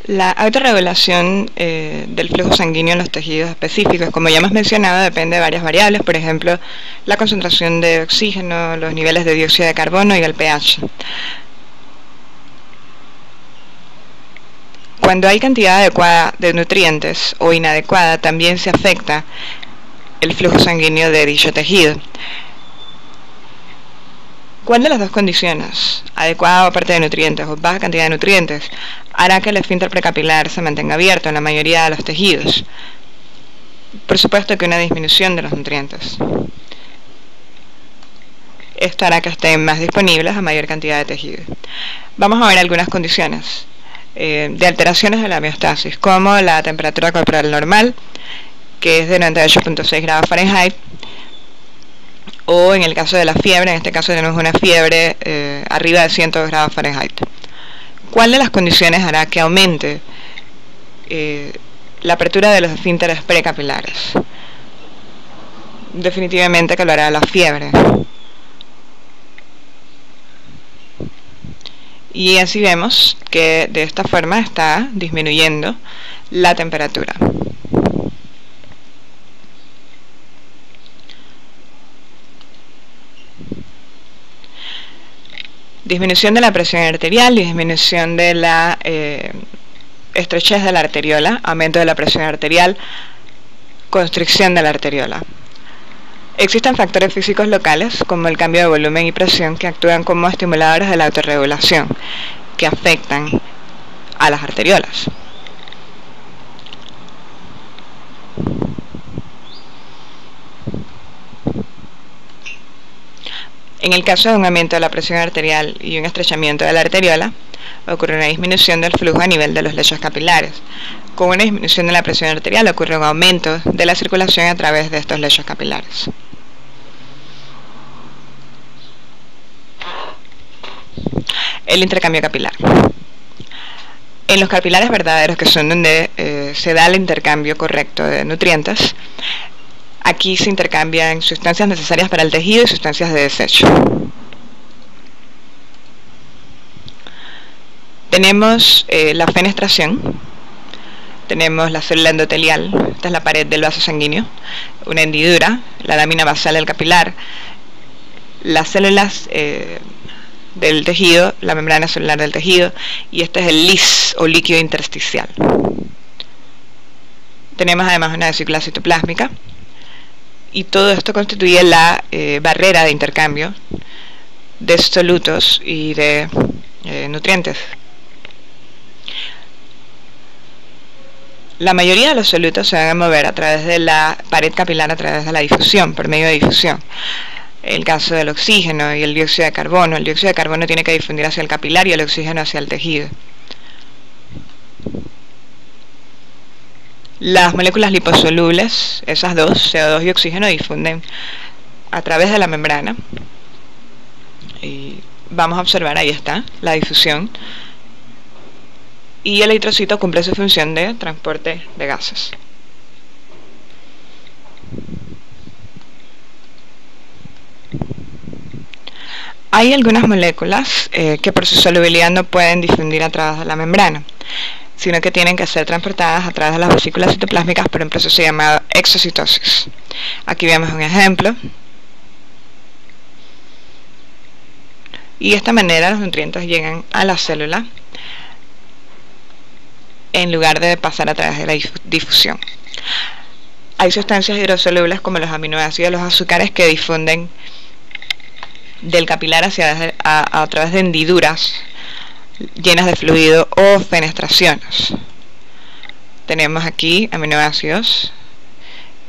La autorregulación del flujo sanguíneo en los tejidos específicos, como ya hemos mencionado, depende de varias variables, por ejemplo, la concentración de oxígeno, los niveles de dióxido de carbono y el pH. Cuando hay cantidad adecuada de nutrientes o inadecuada, también se afecta el flujo sanguíneo de dicho tejido. ¿Cuál de las dos condiciones, adecuada parte de nutrientes o baja cantidad de nutrientes, hará que el esfínter precapilar se mantenga abierto en la mayoría de los tejidos? Por supuesto que una disminución de los nutrientes. Esto hará que estén más disponibles a mayor cantidad de tejidos. Vamos a ver algunas condiciones de alteraciones de la homeostasis, como la temperatura corporal normal, que es de 98.6 grados Fahrenheit, o en el caso de la fiebre, en este caso tenemos una fiebre arriba de 102 grados Fahrenheit. ¿Cuál de las condiciones hará que aumente la apertura de los esfínteres precapilares? Definitivamente que lo hará la fiebre. Y así vemos que de esta forma está disminuyendo la temperatura. Disminución de la presión arterial, disminución de la estrechez de la arteriola, aumento de la presión arterial, constricción de la arteriola. Existen factores físicos locales, como el cambio de volumen y presión, que actúan como estimuladores de la autorregulación, que afectan a las arteriolas. En el caso de un aumento de la presión arterial y un estrechamiento de la arteriola, ocurre una disminución del flujo a nivel de los lechos capilares. Con una disminución de la presión arterial ocurre un aumento de la circulación a través de estos lechos capilares. El intercambio capilar. En los capilares verdaderos, que son donde se da el intercambio correcto de nutrientes, aquí se intercambian sustancias necesarias para el tejido y sustancias de desecho. Tenemos la fenestración, tenemos la célula endotelial, esta es la pared del vaso sanguíneo, una hendidura, la lámina basal del capilar, las células del tejido, la membrana celular del tejido, y este es el lis o líquido intersticial. Tenemos además una vesícula citoplásmica, y todo esto constituye la barrera de intercambio de solutos y de nutrientes. La mayoría de los solutos se van a mover a través de la pared capilar, a través de la difusión, por medio de difusión. El caso del oxígeno y el dióxido de carbono. El dióxido de carbono tiene que difundir hacia el capilar y el oxígeno hacia el tejido. Las moléculas liposolubles, esas dos, CO2 y oxígeno, difunden a través de la membrana. Y vamos a observar, ahí está, la difusión. Y el eritrocito cumple su función de transporte de gases. Hay algunas moléculas que por su solubilidad no pueden difundir a través de la membrana, sino que tienen que ser transportadas a través de las vesículas citoplásmicas por un proceso llamado exocitosis. Aquí vemos un ejemplo. Y de esta manera los nutrientes llegan a la célula en lugar de pasar a través de la difusión. Hay sustancias hidrosolubles como los aminoácidos y los azúcares que difunden del capilar hacia a través de hendiduras llenas de fluido o fenestraciones. Tenemos aquí aminoácidos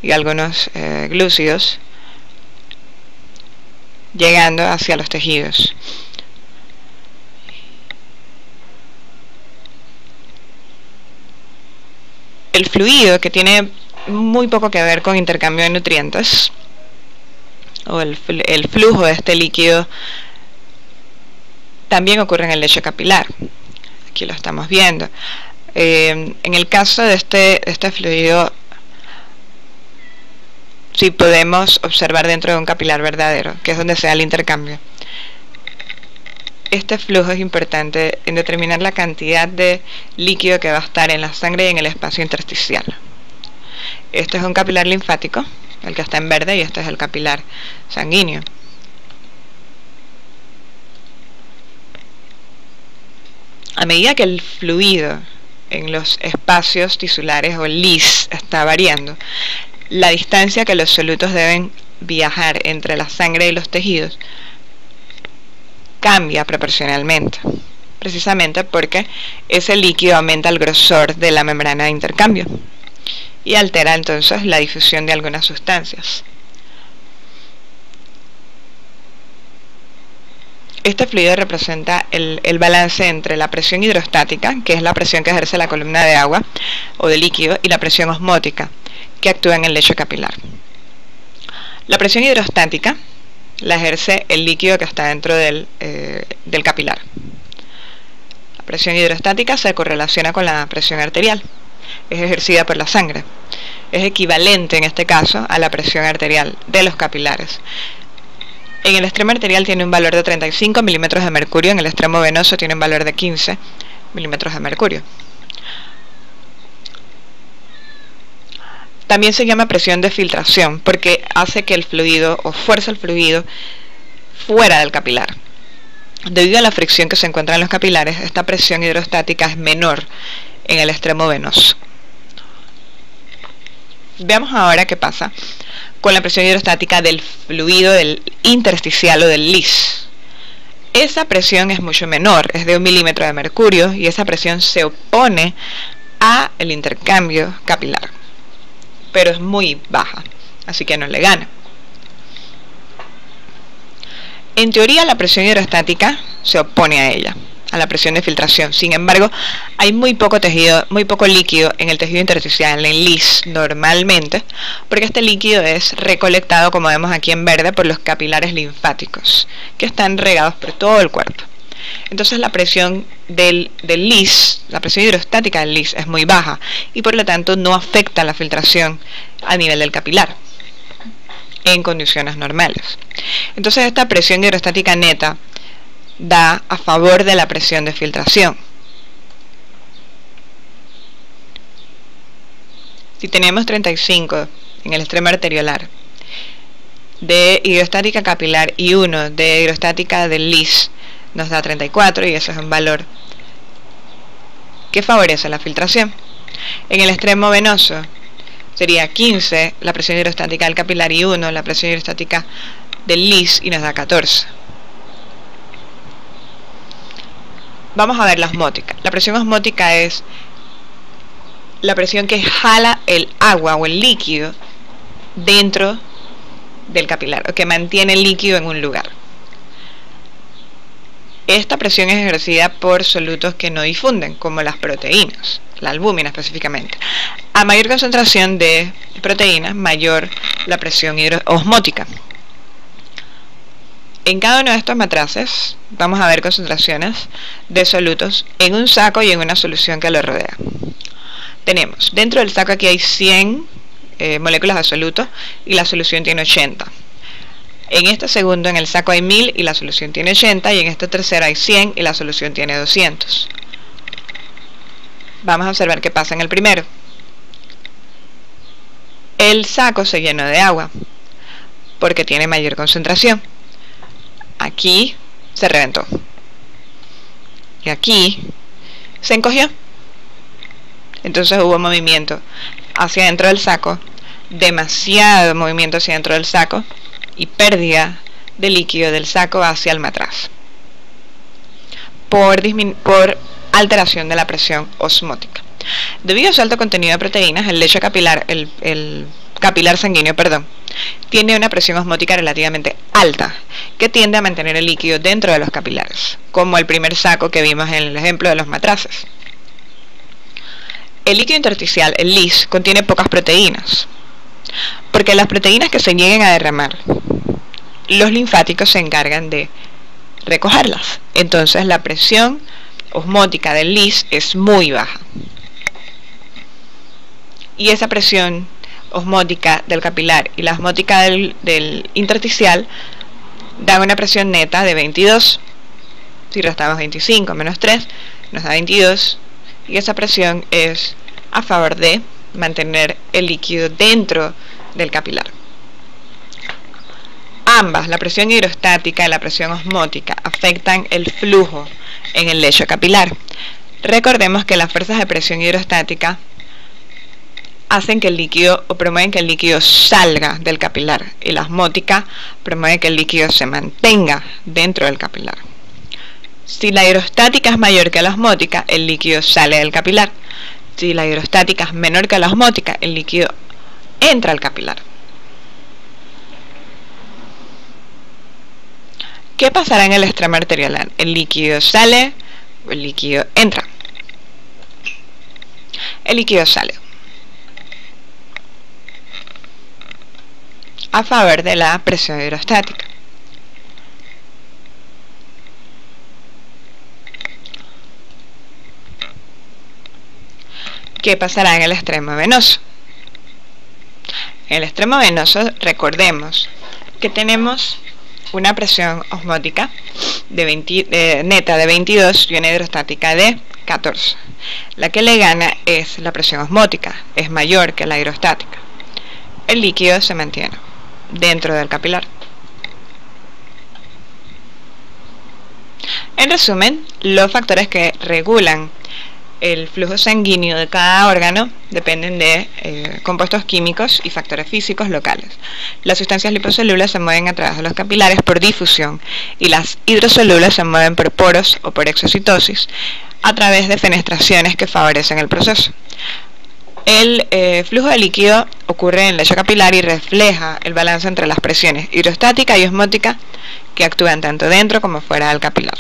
y algunos glúcidos llegando hacia los tejidos. El fluido, que tiene muy poco que ver con intercambio de nutrientes, o el flujo de este líquido, también ocurre en el lecho capilar. Aquí lo estamos viendo. En el caso de este fluido, sí podemos observar dentro de un capilar verdadero, que es donde se da el intercambio. este flujo es importante en determinar la cantidad de líquido que va a estar en la sangre y en el espacio intersticial. Este es un capilar linfático, el que está en verde, y este es el capilar sanguíneo. A medida que el fluido en los espacios tisulares o LIS está variando, la distancia que los solutos deben viajar entre la sangre y los tejidos cambia proporcionalmente, precisamente porque ese líquido aumenta el grosor de la membrana de intercambio y altera entonces la difusión de algunas sustancias. Este fluido representa el balance entre la presión hidrostática, que es la presión que ejerce la columna de agua o de líquido, y la presión osmótica, que actúa en el lecho capilar. La presión hidrostática la ejerce el líquido que está dentro del capilar. La presión hidrostática se correlaciona con la presión arterial, es ejercida por la sangre. Es equivalente en este caso a la presión arterial de los capilares. En el extremo arterial tiene un valor de 35 milímetros de mercurio, en el extremo venoso tiene un valor de 15 milímetros de mercurio. También se llama presión de filtración porque hace que el fluido o fuerza el fluido fuera del capilar. Debido a la fricción que se encuentra en los capilares, esta presión hidrostática es menor en el extremo venoso. Veamos ahora qué pasa con la presión hidrostática del fluido del intersticial o del LIS. Esa presión es mucho menor, es de 1 milímetro de mercurio, y esa presión se opone al intercambio capilar, pero es muy baja, así que no le gana. En teoría la presión hidrostática se opone a ella, a la presión de filtración. Sin embargo, hay muy poco tejido, muy poco líquido en el tejido intersticial, en LIS, normalmente, porque este líquido es recolectado, como vemos aquí en verde, por los capilares linfáticos, que están regados por todo el cuerpo. Entonces la presión del LIS, la presión hidrostática del LIS es muy baja, y por lo tanto no afecta la filtración a nivel del capilar en condiciones normales. Entonces esta presión hidrostática neta da a favor de la presión de filtración. Si tenemos 35 en el extremo arteriolar de hidrostática capilar y 1 de hidrostática del LIS, nos da 34, y ese es un valor que favorece la filtración. En el extremo venoso sería 15 la presión hidrostática del capilar y 1 la presión hidrostática del LIS, y nos da 14. Vamos a ver la osmótica. La presión osmótica es la presión que jala el agua o el líquido dentro del capilar, o que mantiene el líquido en un lugar. Esta presión es ejercida por solutos que no difunden, como las proteínas, la albúmina específicamente. A mayor concentración de proteínas, mayor la presión osmótica. En cada uno de estos matraces vamos a ver concentraciones de solutos en un saco y en una solución que lo rodea. Tenemos, dentro del saco aquí hay 100 moléculas de soluto y la solución tiene 80. En este segundo, en el saco hay 1000 y la solución tiene 80, y en este tercero hay 100 y la solución tiene 200. Vamos a observar qué pasa en el primero. El saco se llenó de agua porque tiene mayor concentración. Aquí se reventó y aquí se encogió. Entonces hubo movimiento hacia dentro del saco, demasiado movimiento hacia dentro del saco, y pérdida de líquido del saco hacia el matraz por alteración de la presión osmótica. Debido a su alto contenido de proteínas, el lecho capilar, el capilar sanguíneo, tiene una presión osmótica relativamente alta, que tiende a mantener el líquido dentro de los capilares, como el primer saco que vimos en el ejemplo de los matraces. El líquido intersticial, el LIS, contiene pocas proteínas, porque las proteínas que se lleguen a derramar, los linfáticos se encargan de recogerlas. Entonces la presión osmótica del LIS es muy baja, y esa presión osmótica del capilar y la osmótica del intersticial dan una presión neta de 22. Si restamos 25 menos 3 nos da 22, y esa presión es a favor de mantener el líquido dentro del capilar. Ambas, la presión hidrostática y la presión osmótica, afectan el flujo en el lecho capilar. Recordemos que las fuerzas de presión hidrostática hacen que el líquido o promueven que el líquido salga del capilar, y la osmótica promueve que el líquido se mantenga dentro del capilar. Si la hidrostática es mayor que la osmótica, el líquido sale del capilar. Si la hidrostática es menor que la osmótica, el líquido entra al capilar. ¿Qué pasará en el extremo arterial? ¿El líquido sale o el líquido entra? El líquido sale, a favor de la presión hidrostática. ¿Qué pasará en el extremo venoso? En el extremo venoso, recordemos que tenemos una presión osmótica neta de 22 y una hidrostática de 14. La que le gana es la presión osmótica, es mayor que la hidrostática. El líquido se mantiene dentro del capilar. En resumen, los factores que regulan el flujo sanguíneo de cada órgano dependen de compuestos químicos y factores físicos locales. Las sustancias liposolubles se mueven a través de los capilares por difusión, y las hidrosolubles se mueven por poros o por exocitosis a través de fenestraciones que favorecen el proceso. El flujo de líquido ocurre en el lecho capilar y refleja el balance entre las presiones hidrostática y osmótica que actúan tanto dentro como fuera del capilar.